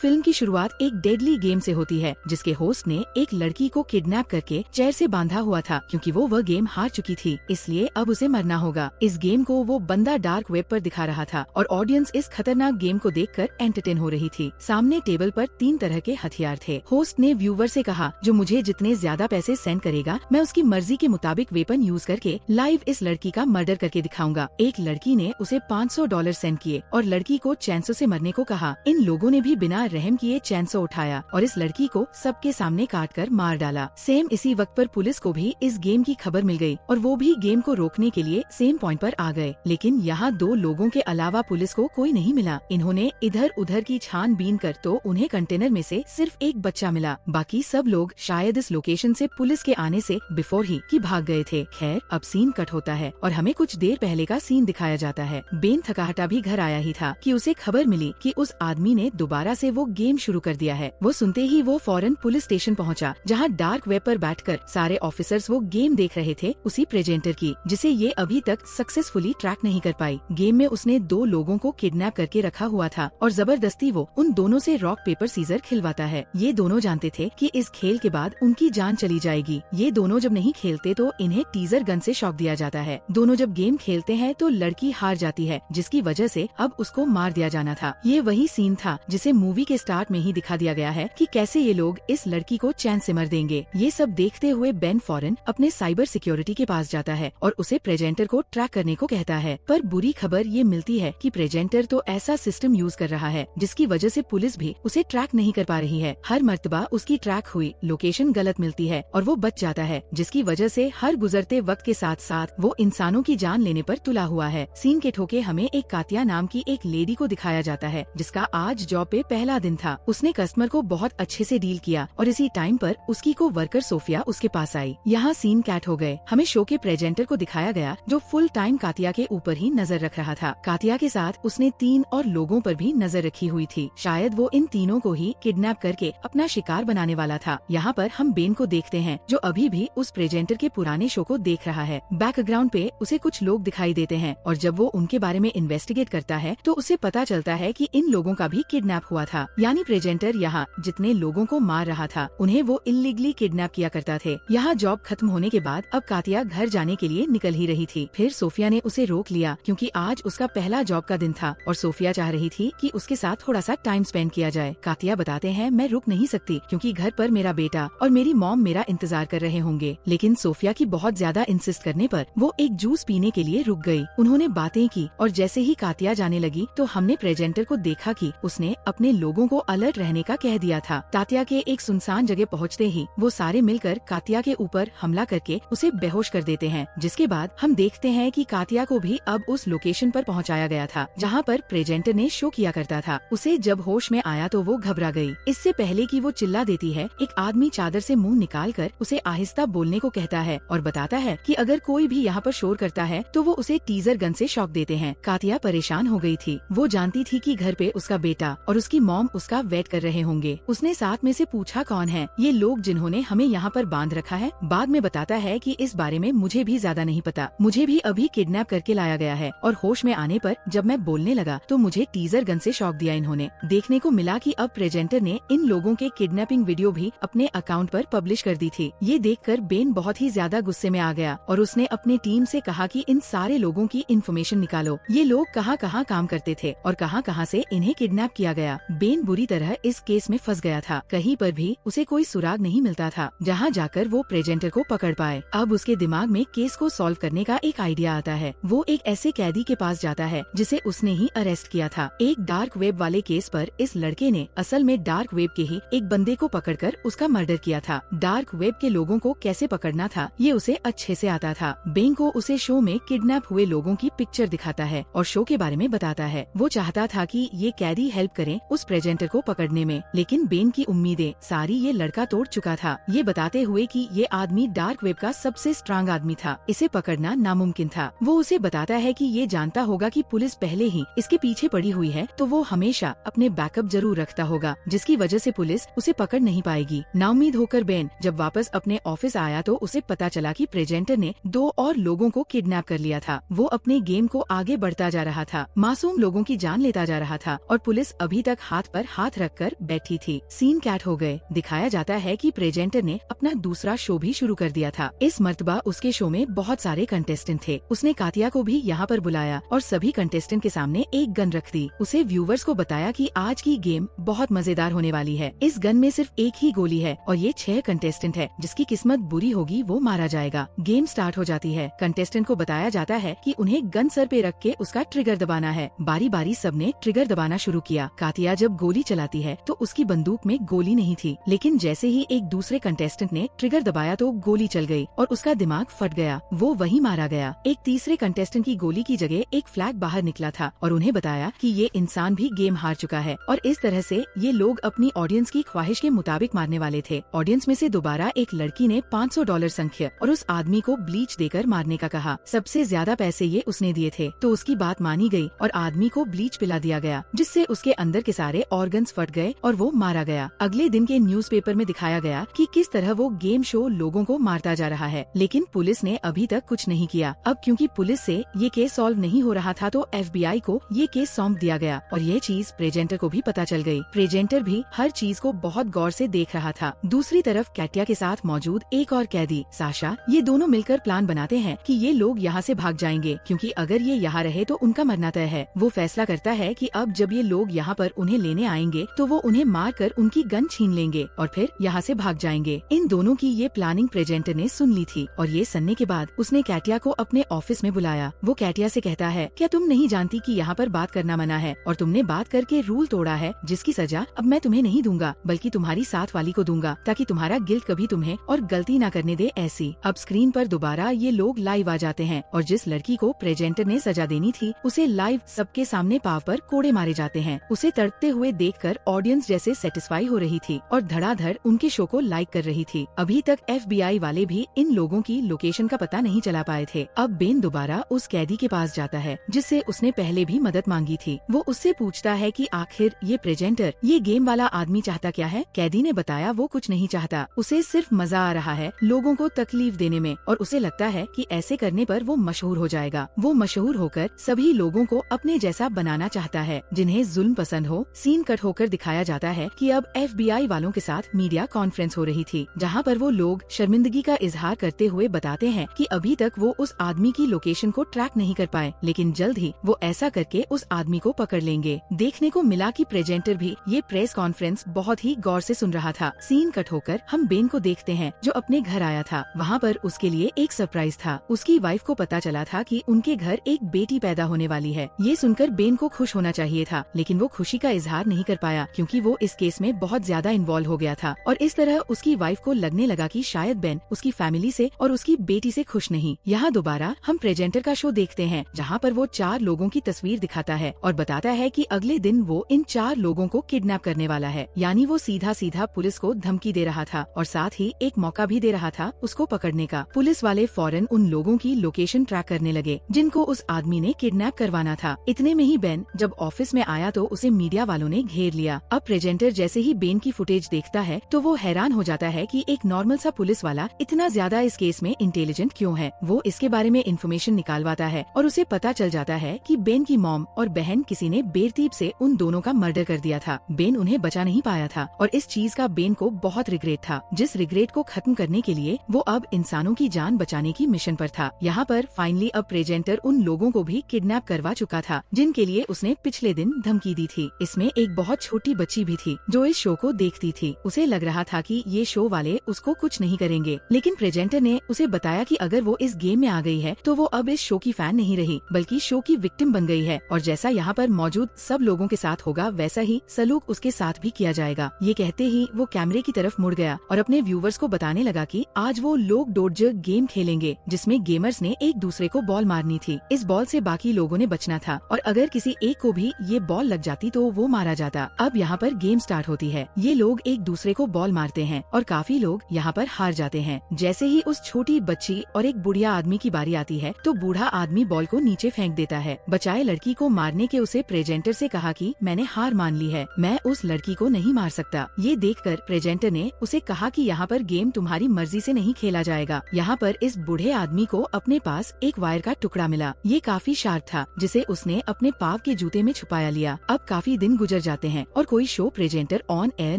Film की शुरुआत एक डेडली गेम से होती है जिसके होस्ट ने एक लड़की को किडनैप करके चेयर से बांधा हुआ था क्योंकि वो वह गेम हार चुकी थी, इसलिए अब उसे मरना होगा। इस गेम को वो बंदा डार्क वेब पर दिखा रहा था और ऑडियंस इस खतरनाक गेम को देखकर एंटरटेन हो रही थी। सामने टेबल पर 3 तरह के हथियार थे। होस्ट ने व्यूवर से कहा, जो मुझे जितने ज्यादा पैसे सेंड करेगा मैं उसकी मर्जी के मुताबिक वेपन यूज करके लाइव इस लड़की का मर्डर करके दिखाऊंगा। एक लड़की ने उसे $500 सेंड किए और लड़की को चैनसो से मरने को कहा। इन लोगों ने भी बिना रहम किए चैनसो उठाया और इस लड़की को सबके सामने काट कर मार डाला। सेम इसी वक्त पर पुलिस को भी इस गेम की खबर मिल गई और वो भी गेम को रोकने के लिए सेम पॉइंट पर आ गए, लेकिन यहाँ 2 लोगों के अलावा पुलिस को कोई नहीं मिला। इन्होंने इधर उधर की छानबीन कर तो उन्हें कंटेनर में से सिर्फ एक बच्चा मिला, बाकी सब लोग शायद इस लोकेशन से पुलिस के आने से बिफोर ही की भाग गए थे। खैर, अब सीन कट होता है और हमें कुछ देर पहले का सीन दिखाया जाता है। बेन थकाहटा भी घर आया ही था कि उसे खबर मिली कि उस आदमी ने दोबारा से वो गेम शुरू कर दिया है। वो सुनते ही वो फौरन पुलिस स्टेशन पहुंचा, जहां डार्क वेब पर बैठकर सारे ऑफिसर्स वो गेम देख रहे थे, उसी प्रेजेंटर की, जिसे ये अभी तक सक्सेसफुली ट्रैक नहीं कर पाई। गेम में उसने 2 लोगों को किडनैप करके रखा हुआ था और जबरदस्ती वो उन दोनों से रॉक पेपर सीजर खिलवाता है। ये दोनों जानते थे कि इस खेल के बाद उनकी जान चली जाएगी। ये दोनों जब नहीं खेलते तो इन्हें टीजर गन से शॉक दिया जाता है। दोनों जब गेम खेलते हैं तो लड़की हार जाती है, जिसकी वजह से अब उसको मार दिया जाना था। ये वही सीन था जिसे मूवी के स्टार्ट में ही दिखा दिया गया है कि कैसे ये लोग इस लड़की को चैन से मर देंगे। ये सब देखते हुए बेन फौरन अपने साइबर सिक्योरिटी के पास जाता है और उसे प्रेजेंटर को ट्रैक करने को कहता है। पर बुरी खबर ये मिलती है कि प्रेजेंटर तो ऐसा सिस्टम यूज कर रहा है जिसकी वजह से पुलिस भी उसे ट्रैक नहीं कर पा रही है। हर मर्तबा उसकी ट्रैक हुई लोकेशन गलत मिलती है और वो बच जाता है, जिसकी वजह से हर गुजरते वक्त के साथ साथ वो इंसानों की जान लेने पर तुला हुआ है। सीन के ठोके हमें एक कातिया नाम की एक लेडी को दिखाया जाता है जिसका आज जॉब पे पहला दिन था। उसने कस्टमर को बहुत अच्छे से डील किया और इसी टाइम पर उसकी को वर्कर सोफिया उसके पास आई। यहाँ सीन कैट हो गए। हमें शो के प्रेजेंटर को दिखाया गया जो फुल टाइम कातिया के ऊपर ही नजर रख रहा था। कातिया के साथ उसने 3 और लोगों पर भी नजर रखी हुई थी। शायद वो इन तीनों को ही किडनैप करके अपना शिकार बनाने वाला था। यहाँ पर हम बेन को देखते हैं जो अभी भी उस प्रेजेंटर के पुराने शो को देख रहा है। बैकग्राउंड पे उसे कुछ लोग दिखाई देते हैं और जब वो उनके बारे में इन्वेस्टिगेट करता है तो उसे पता चलता है कि इन लोगों का भी किडनैप हुआ था। यानी प्रेजेंटर यहाँ जितने लोगों को मार रहा था उन्हें वो इलीगली किडनैप किया करता थे। यहाँ जॉब खत्म होने के बाद अब कातिया घर जाने के लिए निकल ही रही थी। फिर सोफिया ने उसे रोक लिया क्योंकि आज उसका पहला जॉब का दिन था और सोफिया चाह रही थी कि उसके साथ थोड़ा सा टाइम स्पेंड किया जाए। कातिया बताते हैं, मैं रुक नहीं सकती क्योंकि घर पर मेरा बेटा और मेरी मॉम मेरा इंतजार कर रहे होंगे। लेकिन सोफिया की बहुत ज्यादा इंसिस्ट करने पर वो एक जूस पीने के लिए रुक गई। उन्होंने बातें की और जैसे ही कातिया जाने लगी तो हमने प्रेजेंटर को देखा कि उसने अपने लोगों को अलर्ट रहने का कह दिया था। कातिया के एक सुनसान जगह पहुँचते ही वो सारे मिलकर कातिया के ऊपर हमला करके उसे बेहोश कर देते हैं, जिसके बाद हम देखते हैं कि कातिया को भी अब उस लोकेशन पर पहुंचाया गया था जहां पर प्रेजेंटर ने शो किया करता था। उसे जब होश में आया तो वो घबरा गई। इससे पहले कि वो चिल्ला देती है, एक आदमी चादर से मुंह निकाल कर उसे आहिस्ता बोलने को कहता है और बताता है कि अगर कोई भी यहाँ पर शोर करता है तो वो उसे टीजर गन से शॉक देते हैं। कातिया परेशान हो गई थी। वो जानती थी कि घर पे उसका बेटा और उसकी मॉम उसका वेट कर रहे होंगे। उसने साथ में से पूछा, कौन है ये लोग जिन्होंने हमें यहाँ पर बांध रखा है? बाद में बताता है कि इस बारे में मुझे भी ज्यादा नहीं पता, मुझे भी अभी किडनैप करके लाया गया है और होश में आने पर जब मैं बोलने लगा तो मुझे टीजर गन से शॉक दिया इन्होंने। देखने को मिला कि अब प्रेजेंटर ने इन लोगों के किडनैपिंग वीडियो भी अपने अकाउंट पर पब्लिश कर दी थी। ये देखकर बेन बहुत ही ज्यादा गुस्से में आ गया और उसने अपनी टीम से कहा कि इन सारे लोगों की इन्फॉर्मेशन निकालो, ये लोग कहाँ कहाँ काम करते थे और कहाँ कहाँ से इन्हें किडनैप किया गया। बेन बुरी तरह इस केस में फंस गया था। कहीं पर भी उसे कोई सुराग नहीं मिलता था जहाँ जाकर वो प्रेजेंटर को पकड़ पाए। अब उसके दिमाग में केस को सॉल्व करने का एक आइडिया आता है। वो एक ऐसे कैदी के पास जाता है जिसे उसने ही अरेस्ट किया था। एक डार्क वेब वाले केस पर इस लड़के ने असल में डार्क वेब के ही एक बंदे को पकड़कर उसका मर्डर किया था। डार्क वेब के लोगों को कैसे पकड़ना था ये उसे अच्छे से आता था। बेन को उसे शो में किडनैप हुए लोगों की पिक्चर दिखाता है और शो के बारे में बताता है। वो चाहता था कि ये कैदी हेल्प करें उस प्रेजेंटर को पकड़ने में, लेकिन बेन की उम्मीदें सारी ये लड़का तोड़ चुका था, ये बताते हुए कि ये आदमी डार्क वेब का सबसे स्ट्रांग आदमी था, इसे पकड़ना नामुमकिन था। वो उसे बताता है कि ये जानता होगा कि पुलिस पहले ही इसके पीछे पड़ी हुई है, तो वो हमेशा अपने बैकअप जरूर रखता होगा, जिसकी वजह से पुलिस उसे पकड़ नहीं पाएगी। नाउम्मीद होकर बेन जब वापस अपने ऑफिस आया तो उसे पता चला कि प्रेजेंटर ने 2 और लोगों को किडनैप कर लिया था। वो अपने गेम को आगे बढ़ता जा रहा था, मासूम लोगों की जान लेता जा रहा था और पुलिस अभी तक हाथ पर हाथ रखकर बैठी थी। सीन कैट हो गए। दिखाया जाता है कि प्रेजेंटर ने अपना दूसरा शो भी शुरू कर दिया था। इस मर्तबा उसके शो में बहुत सारे कंटेस्टेंट थे। उसने कातिया को भी यहाँ पर बुलाया और सभी कंटेस्टेंट के सामने एक गन रख दी। उसे व्यूवर्स को बताया कि आज की गेम बहुत मजेदार होने वाली है। इस गन में सिर्फ एक ही गोली है और ये 6 कंटेस्टेंट है। जिसकी किस्मत बुरी होगी वो मारा जाएगा। गेम स्टार्ट हो जाती है। कंटेस्टेंट को बताया जाता है कि उन्हें गन सर पे रख के उसका ट्रिगर दबाना है। बारी बारी सबने ट्रिगर दबाना शुरू किया। कातिया जब गोली चलाती है तो उसकी बंदूक में गोली नहीं थी, लेकिन जैसे ही एक दूसरे कंटेस्टेंट ने ट्रिगर दबाया तो गोली चल गई और उसका दिमाग फट गया। वो वहीं मारा गया। एक तीसरे कंटेस्टेंट की गोली की जगह एक फ्लैग बाहर निकला था और उन्हें बताया कि ये इंसान भी गेम हार चुका है और इस तरह से ये लोग अपनी ऑडियंस की ख्वाहिश के मुताबिक मारने वाले थे। ऑडियंस में से दोबारा एक लड़की ने $500 संख्या और उस आदमी को ब्लीच देकर मारने का कहा। सबसे ज्यादा पैसे ये उसने दिए थे तो उसकी बात मानी गई और आदमी को ब्लीच पिला दिया गया, जिससे उसके अंदर के सारे ऑर्गन्स फट गए और वो मारा गया। अगले दिन के न्यूज़पेपर में दिखाया गया कि किस तरह वो गेम शो लोगों को मारता जा रहा है, लेकिन पुलिस ने अभी तक कुछ नहीं किया। अब क्योंकि पुलिस से ये केस सॉल्व नहीं हो रहा था तो FBI को ये केस सौंप दिया गया और ये चीज प्रेजेंटर को भी पता चल गई। प्रेजेंटर भी हर चीज को बहुत गौर से देख रहा था। दूसरी तरफ कैटिया के साथ मौजूद एक और कैदी साशा, ये दोनों मिलकर प्लान बनाते हैं कि ये लोग यहाँ से भाग जाएंगे क्योंकि अगर ये यहाँ रहे तो उनका मरना तय है। वो फैसला करता है कि अब जब ये लोग यहाँ पर उन्हें लेने आएंगे तो वो उन्हें मार कर उनकी गन छीन लेंगे और फिर यहाँ से भाग जाएंगे। इन दोनों की ये प्लानिंग प्रेजेंटर ने सुन ली थी और ये सुनने के बाद उसने कैटिया को अपने ऑफिस में बुलाया। वो कैटिया से कहता है, क्या तुम नहीं जानती कि यहाँ पर बात करना मना है और तुमने बात करके रूल तोड़ा है, जिसकी सजा अब मैं तुम्हें नहीं दूंगा बल्कि तुम्हारी साथ वाली को दूंगा ताकि तुम्हारा गिल्ट कभी तुम्हें और गलती ना करने दे ऐसी। अब स्क्रीन पर दोबारा ये लोग लाइव आ जाते हैं और जिस लड़की को प्रेजेंटर ने सजा देनी थी उसे लाइव सबके सामने पाव पर कोड़े मारे जाते हैं। उसे तड़पते हुए देखकर ऑडियंस जैसे सेटिस्फाई हो रही थी और धड़ाधड़ उनके शो को लाइक कर रही थी। अभी तक FBI वाले भी इन लोगों की लोकेशन का पता नहीं चला पाए थे। अब बेन दोबारा उस कैदी के पास जाता है जिससे उसने पहले भी मदद मांगी थी। वो उससे पूछता है कि आखिर ये प्रेजेंटर, ये गेम वाला आदमी चाहता क्या है। कैदी ने बताया वो कुछ नहीं चाहता, उसे सिर्फ मजा आ रहा है लोगों को तकलीफ देने में और उसे लगता है कि ऐसे करने पर वो मशहूर हो जाएगा। वो मशहूर होकर सभी लोगों को अपने जैसा बनाना चाहता है जिन्हें जुल्म पसंद हो। सीन कट होकर दिखाया जाता है कि अब FBI वालों के साथ मीडिया कॉन्फ्रेंस हो रही थी जहाँ पर वो लोग शर्मिंदगी का इजहार करते हुए बताते हैं कि अभी तक वो उस आदमी की लोकेशन को ट्रैक नहीं कर पाए, लेकिन जल्द ही वो ऐसा करके उस आदमी को पकड़ लेंगे। देखने को मिला कि प्रेजेंटर भी ये प्रेस कॉन्फ्रेंस बहुत ही गौर से सुन रहा था। सीन कट होकर हम बेन को देखते हैं जो अपने घर आया था। वहाँ पर उसके लिए एक सरप्राइज था। उसकी वाइफ को पता चला था कि उनके घर एक बेटी पैदा होने वाली है। ये सुनकर बेन को खुश होना चाहिए था, लेकिन वो खुशी का इजहार नहीं कर पाया क्योंकि वो इस केस में बहुत ज्यादा इन्वॉल्व हो गया था और इस तरह उसकी वाइफ को लगने लगा कि शायद बेन उसकी फैमिली से और उसकी बेटी से खुश नहीं। यहाँ दोबारा हम प्रेजेंटर का शो देखते हैं जहाँ पर वो 4 लोगों की तस्वीर दिखाता है और बताता है कि अगले दिन वो इन 4 लोगों को किडनैप करने वाला है। यानी वो सीधा सीधा पुलिस को धमकी दे रहा था और साथ ही एक मौका भी दे रहा था उसको पकड़ने का। पुलिस वाले फौरन उन लोगों की लोकेशन ट्रैक करने लगे जिनको उस आदमी ने किडनैप करवाना था। इतने में ही बेन जब ऑफिस में आया तो उसे मीडिया वालों ने घेर लिया। अब प्रेजेंटर जैसे ही बेन की फुटेज देखता है तो वो हैरान हो जाता है कि एक नॉर्मल सा पुलिस वाला इतना ज्यादा इस केस में इंटेलिजेंट क्यों है। वो इसके बारे में इन्फॉर्मेशन निकालवाता है और उसे पता चल जाता है कि बेन की मॉम और बहन किसी ने बेरतीब से उन दोनों का मर्डर कर दिया था। बेन उन्हें बचा नहीं पाया था और इस चीज का बेन को बहुत रिग्रेट था, जिस रिग्रेट को खत्म करने के लिए वो अब इंसानों की जान बचाने की मिशन पर था। यहाँ पर फाइनली अब प्रेजेंटर उन लोगों को भी किडनैप करवा चुका था जिनके लिए उसने पिछले दिन धमकी दी थी। इसमें एक बहुत छोटी बच्ची भी थी जो इस शो को देखती थी। उसे लग रहा था कि ये शो वाले उसको कुछ नहीं करेंगे, लेकिन प्रेजेंटर ने उसे बताया कि अगर वो इस गेम में आ गई है तो वो अब इस शो की फैन नहीं रही बल्कि शो की विक्टिम बन गई है और जैसा यहाँ पर मौजूद सब लोगों के साथ होगा वैसा ही सलूक उसके साथ भी किया जाएगा। ये कहते ही वो कैमरे की तरफ मुड़ गया और अपने व्यूवर्स को बताने लगा कि आज वो लोग डोडज गेम खेलेंगे जिसमें गेमर्स ने एक दूसरे को बॉल मारनी थी। इस बॉल से बाकी लोगों ने बचना था और अगर किसी एक को भी ये बॉल लग जाती तो वो मारा जाता। अब यहाँ पर गेम स्टार्ट होती है। ये लोग एक दूसरे को बॉल मारते हैं और काफी लोग यहाँ पर हार जाते हैं। जैसे ही उस छोटी बच्ची और एक बुढ़िया आदमी की बारी आती है तो बूढ़ा आदमी बॉल को नीचे फेंक देता है। बचाए लड़की को मारने के उसे प्रेजेंटर से कहा कि मैंने हार मान ली है, मैं उस लड़की को नहीं मार सकता। ये देखकर प्रेजेंटर ने उसे कहा कि यहाँ पर गेम तुम्हारी मर्जी से नहीं खेला जाएगा। यहाँ पर इस बूढ़े आदमी को अपने पास एक वायर का टुकड़ा मिला। ये काफी शार्प था जिसे उसने अपने पाव के जूते में छुपाया लिया। अब काफी दिन गुजर गुजर जाते हैं और कोई शो प्रेजेंटर ऑन एयर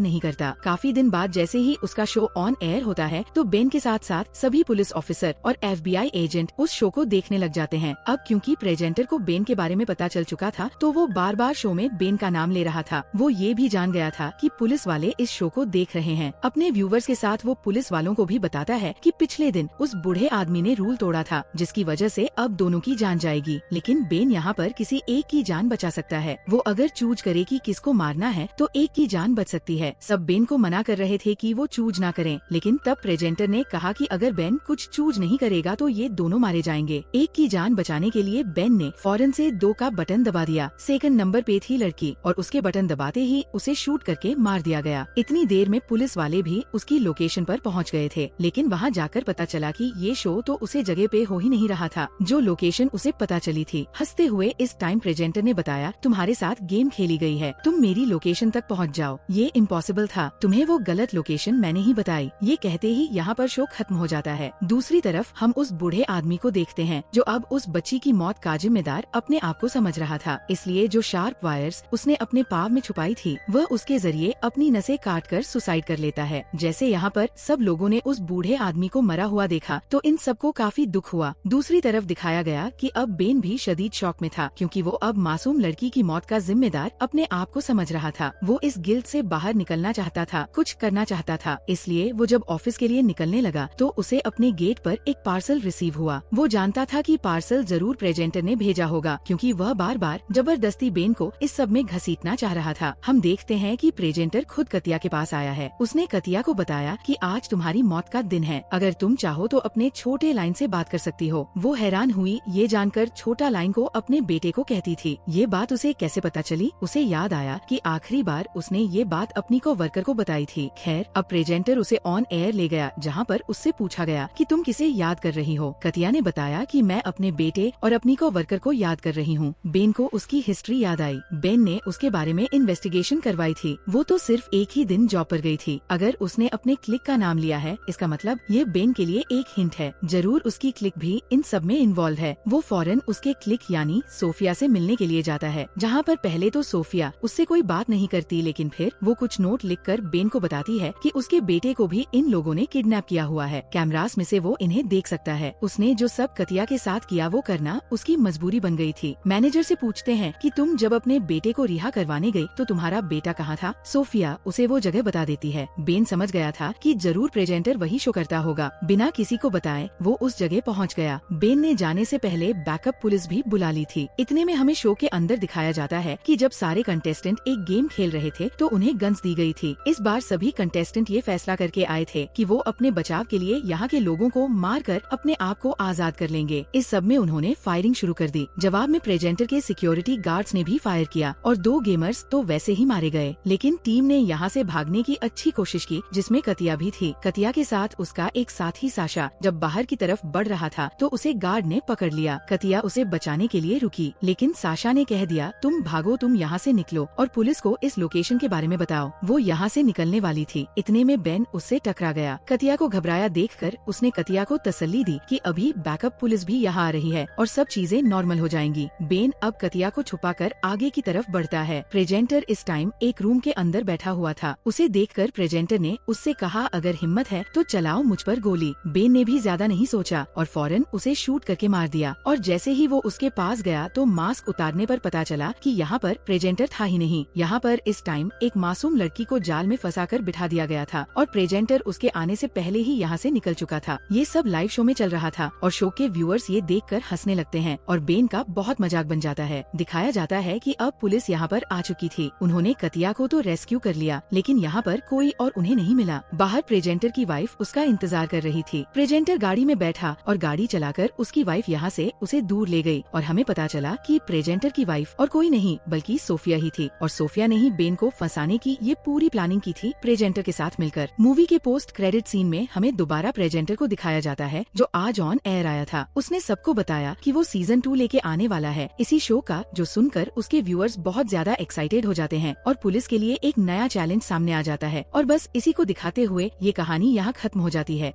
नहीं करता। काफी दिन बाद जैसे ही उसका शो ऑन एयर होता है तो बेन के साथ साथ सभी पुलिस ऑफिसर और FBI एजेंट उस शो को देखने लग जाते हैं। अब क्योंकि प्रेजेंटर को बेन के बारे में पता चल चुका था तो वो बार बार शो में बेन का नाम ले रहा था। वो ये भी जान गया था कि पुलिस वाले इस शो को देख रहे हैं। अपने व्यूवर्स के साथ वो पुलिस वालों को भी बताता है कि पिछले दिन उस बूढ़े आदमी ने रूल तोड़ा था जिसकी वजह से अब दोनों की जान जाएगी। लेकिन बेन यहाँ पर किसी एक की जान बचा सकता है। वो अगर चूज करे कि किसको मारना है तो एक की जान बच सकती है। सब बेन को मना कर रहे थे कि वो चूज ना करें, लेकिन तब प्रेजेंटर ने कहा कि अगर बेन कुछ चूज नहीं करेगा तो ये दोनों मारे जाएंगे। एक की जान बचाने के लिए बेन ने फौरन से 2 का बटन दबा दिया। सेकंड नंबर पे थी लड़की और उसके बटन दबाते ही उसे शूट करके मार दिया गया। इतनी देर में पुलिस वाले भी उसकी लोकेशन पर पहुंच गए थे, लेकिन वहां जाकर पता चला कि ये शो तो उसे जगह पे हो ही नहीं रहा था जो लोकेशन उसे पता चली थी। हंसते हुए इस टाइम प्रेजेंटर ने बताया, तुम्हारे साथ गेम खेली गई है, तुम मेरी लोकेशन तक पहुंच जाओ। ये इम्पॉसिबल था, तुम्हें वो गलत लोकेशन मैंने ही बताई। ये कहते ही यहाँ पर शो खत्म हो जाता है। दूसरी तरफ हम उस बूढ़े आदमी को देखते हैं जो अब उस बच्ची की मौत का जिम्मेदार अपने आप को समझ रहा था। इसलिए जो शार्प वायर्स उसने अपने पाव में छुपाई थी वह उसके जरिए अपनी नसें काट कर सुसाइड कर लेता है। जैसे यहाँ पर सब लोगों ने उस बूढ़े आदमी को मरा हुआ देखा तो इन सबको काफी दुख हुआ। दूसरी तरफ दिखाया गया कि अब बेन भी शदीद शौक में था क्योंकि वो अब मासूम लड़की की मौत का जिम्मेदार अपने आप को समझ रहा था। वो इस गिल्ट से बाहर निकलना चाहता था, कुछ करना चाहता था। इसलिए वो जब ऑफिस के लिए निकलने लगा तो उसे अपने गेट पर एक पार्सल रिसीव हुआ। वो जानता था कि पार्सल जरूर प्रेजेंटर ने भेजा होगा क्योंकि वह बार बार जबरदस्ती बेन को इस सब में घसीटना चाह रहा था। हम देखते हैं कि प्रेजेंटर खुद कतिया के पास आया है। उसने कतिया को बताया कि आज तुम्हारी मौत का दिन है, अगर तुम चाहो तो अपने छोटे लाइन से बात कर सकती हो। वो हैरान हुई ये जानकर छोटा लाइन को अपने बेटे को कहती थी। ये बात उसे कैसे पता चली? उसे याद आया कि आखिरी बार उसने ये बात अपनी को वर्कर को बताई थी। खैर अब प्रेजेंटर उसे ऑन एयर ले गया जहाँ पर उससे पूछा गया कि तुम किसे याद कर रही हो? कतिया ने बताया कि मैं अपने बेटे और अपनी को वर्कर को याद कर रही हूँ। बेन को उसकी हिस्ट्री याद आई। बेन ने उसके बारे में इन्वेस्टिगेशन करवाई थी। वो तो सिर्फ एक ही दिन जॉब पर गई थी। अगर उसने अपने क्लिक का नाम लिया है इसका मतलब ये बेन के लिए एक हिंट है। जरूर उसकी क्लिक भी इन सब में इन्वॉल्व है। वो फौरन उसके क्लिक यानी सोफिया से मिलने के लिए जाता है, जहाँ पर पहले तो सोफिया उससे कोई बात नहीं करती, लेकिन फिर वो कुछ नोट लिखकर बेन को बताती है कि उसके बेटे को भी इन लोगों ने किडनैप किया हुआ है। कैमरास में से वो इन्हें देख सकता है। उसने जो सब कतिया के साथ किया वो करना उसकी मजबूरी बन गई थी। मैनेजर से पूछते हैं कि तुम जब अपने बेटे को रिहा करवाने गई तो तुम्हारा बेटा कहाँ था? सोफिया उसे वो जगह बता देती है। बेन समझ गया था कि जरूर प्रेजेंटर वही शो करता होगा। बिना किसी को बताए वो उस जगह पहुँच गया। बेन ने जाने से पहले बैकअप पुलिस भी बुला ली थी। इतने में हमें शो के अंदर दिखाया जाता है कि जब सारे कंटेस्टेंट एक गेम खेल रहे थे तो उन्हें गन्स दी गई थी। इस बार सभी कंटेस्टेंट ये फैसला करके आए थे कि वो अपने बचाव के लिए यहाँ के लोगों को मार कर अपने आप को आजाद कर लेंगे। इस सब में उन्होंने फायरिंग शुरू कर दी। जवाब में प्रेजेंटर के सिक्योरिटी गार्ड्स ने भी फायर किया और 2 गेमर्स तो वैसे ही मारे गए। लेकिन टीम ने यहाँ से भागने की अच्छी कोशिश की जिसमें कतिया भी थी। कतिया के साथ उसका एक साथी साशा जब बाहर की तरफ बढ़ रहा था तो उसे गार्ड ने पकड़ लिया। कतिया उसे बचाने के लिए रुकी, लेकिन साशा ने कह दिया तुम भागो, तुम यहाँ से निकलो और पुलिस को इस लोकेशन के बारे में बताओ। वो यहाँ से निकलने वाली थी। इतने में बेन उससे टकरा गया। कतिया को घबराया देखकर उसने कतिया को तसल्ली दी कि अभी बैकअप पुलिस भी यहाँ आ रही है और सब चीजें नॉर्मल हो जाएंगी। बेन अब कतिया को छुपाकर आगे की तरफ बढ़ता है। प्रेजेंटर इस टाइम एक रूम के अंदर बैठा हुआ था। उसे देखकर प्रेजेंटर ने उससे कहा अगर हिम्मत है तो चलाओ मुझ पर गोली। बेन ने भी ज्यादा नहीं सोचा और फौरन उसे शूट करके मार दिया। और जैसे ही वो उसके पास गया तो मास्क उतारने पर पता चला कि यहाँ पर प्रेजेंटर था ही नहीं। यहाँ पर इस टाइम एक मासूम लड़की को जाल में फंसाकर बिठा दिया गया था और प्रेजेंटर उसके आने से पहले ही यहाँ से निकल चुका था। ये सब लाइव शो में चल रहा था और शो के व्यूअर्स ये देखकर हंसने लगते हैं और बेन का बहुत मजाक बन जाता है। दिखाया जाता है कि अब पुलिस यहाँ पर आ चुकी थी। उन्होंने कतिया को तो रेस्क्यू कर लिया, लेकिन यहाँ पर कोई और उन्हें नहीं मिला। बाहर प्रेजेंटर की वाइफ उसका इंतजार कर रही थी। प्रेजेंटर गाड़ी में बैठा और गाड़ी चलाकर उसकी वाइफ यहाँ से उसे दूर ले गई और हमें पता चला कि प्रेजेंटर की वाइफ और कोई नहीं बल्कि सोफिया ही थी और सोफिया ने ही बेन को फंसाने की ये पूरी प्लानिंग की थी प्रेजेंटर के साथ मिलकर। मूवी के पोस्ट क्रेडिट सीन में हमें दोबारा प्रेजेंटर को दिखाया जाता है जो आज ऑन एयर आया था। उसने सबको बताया कि वो सीजन 2 लेके आने वाला है इसी शो का, जो सुनकर उसके व्यूअर्स बहुत ज्यादा एक्साइटेड हो जाते हैं और पुलिस के लिए एक नया चैलेंज सामने आ जाता है। और बस इसी को दिखाते हुए ये कहानी यहाँ खत्म हो जाती है।